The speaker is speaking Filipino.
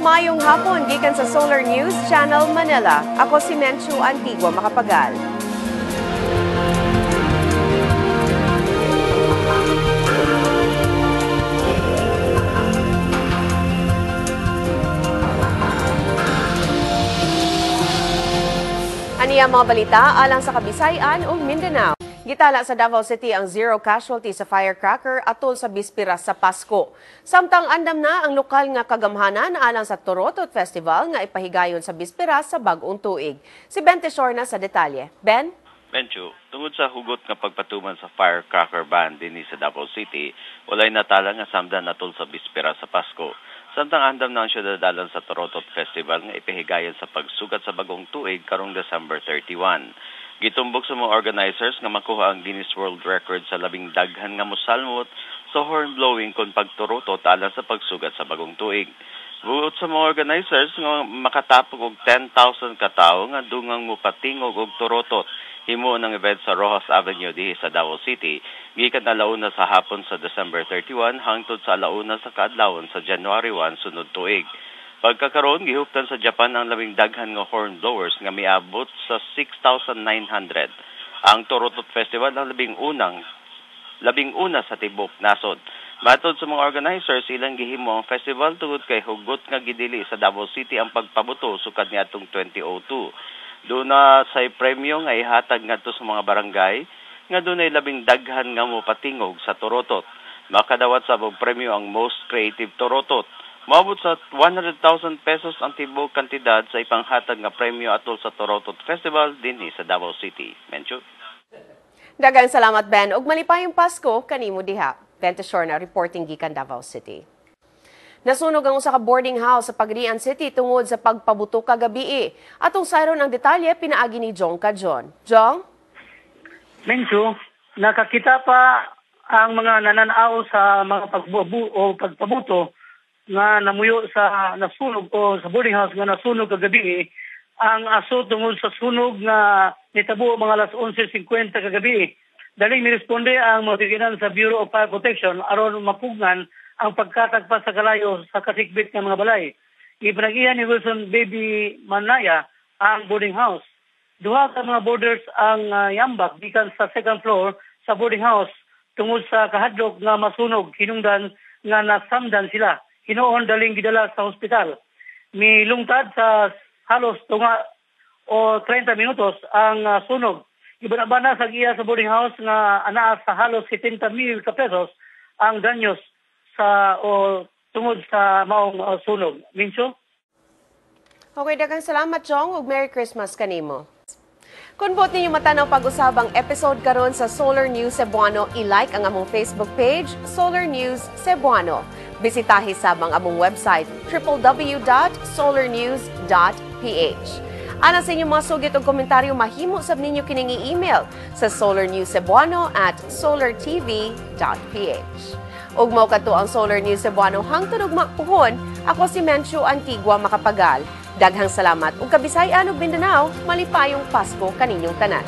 Mayong hapon, gikan sa Solar News Channel Manila. Ako si Menchu Antigua Makapagal. Aniya mga balita alang sa Kabisayan ug Mindanao. Gitala sa Davao City ang zero casualty sa firecracker atol sa bispiras sa Pasko. Samtang andam na ang lokal nga kagamhanan alang sa Torotot Festival nga ipahigayon sa bispiras sa bag-ong tuig. Si Ben Tesorna sa detalye. Ben? Menchu, tungod sa hugot nga pagpatuman sa firecracker ban dinhi sa Davao City, walay natala nga samdan atol sa bispiras sa Pasko. Samtang andam na ang siyudadalan sa Torotot Festival nga ipahigayon sa pagsugat sa bagong tuig karong December 31. Gitumbok sa mga organizers nga makuha ang Guinness World Record sa labing daghan nga mosalmot sa horn blowing kon pagturotot alang sa pagsugat sa bagong tuig. Buot sa mga organizers nga makatapog og 10,000 ka tawo nga dungang mopatingog og turotot. Himo ng event sa Rojas Avenue dihi sa Davao City, gikan alauna sa hapon sa December 31 hangtod sa alauna sa kaadlawon sa January 1 sunod tuig. Pagkakaroon, gihuptan sa Japan ang labing daghan nga horn blowers nga miabot sa 6,900. Ang Torotot Festival ang labing una sa tibok nasod. Matod sa mga organizers, ilang gihimo ang festival tungod kay hugot nga gidili sa Davao City ang pagpabuto sukad niadtong 2002. Doon na sa premyo nga ihatag ngadto sa mga barangay nga doon ay labing daghan nga mopatingog sa Torotot. Makadawat sa premyo ang Most Creative Torotot. Maabot sa 100,000 pesos ang tibok kantidad sa ipanghatag nga premyo atol sa Torotot Festival dinhi sa Davao City. Menchu. Daghang salamat Ben ug malipayong Pasko kanimo diha. Ben Tesorna reporting gikan Davao City. Nasunog ang usa ka boarding house sa Pagadian City tungod sa pagpabuto kagabi. Atong sayron ang detalye pinaagi ni Jong Kajon. Jong? Mencho, nakakita pa ang mga nananaw sa mga pagpabuto nga namuyo sa nasunog o sa boarding house nga nasunog kagabi. Ang aso tungod sa sunog nga nitabo mga alas 11:50 kagabi. Daling niresponde ang mga tiginan sa Bureau of Fire Protection aron mapugnan ang pagkatagpa sa kalayo sa kasikbit ng mga balay. Ipanagihan ni Wilson Baby Manaya ang boarding house. Duha ka mga boarders ang yambak gikan sa second floor sa boarding house tungod sa kahadlok nga masunog hinungdan nga nasamdan sila. Hinoon daling gidala sa hospital. Milungtad sa halos tunga o 30 minutos ang sunog. Ibanabana sa giya sa boarding house nga anaa sa halos 70,000 ka pesos ang danyos sa tungod sa maong sunog. Mincho? Okay, daghang salamat Jong ug Merry Christmas kanimo. Kung bot ninyo matanaw pag-usabang episode karon sa Solar News Cebuano, i-like ang among Facebook page, Solar News Cebuano. Bisitahi sabang among website, www.solarnews.ph. Ana sa inyong mga sugit o komentaryo, mahimo sab ninyo kining i-email sa solarnewscebuano@solartv.ph. Ug mao kadto ang Solar News Cebuano hangtod ug mapuhon. Ako si Menchu Antigua Makapagal. Daghang salamat ug Kabisayan ug Mindanao, malipayong Pasko kaninyong tanan.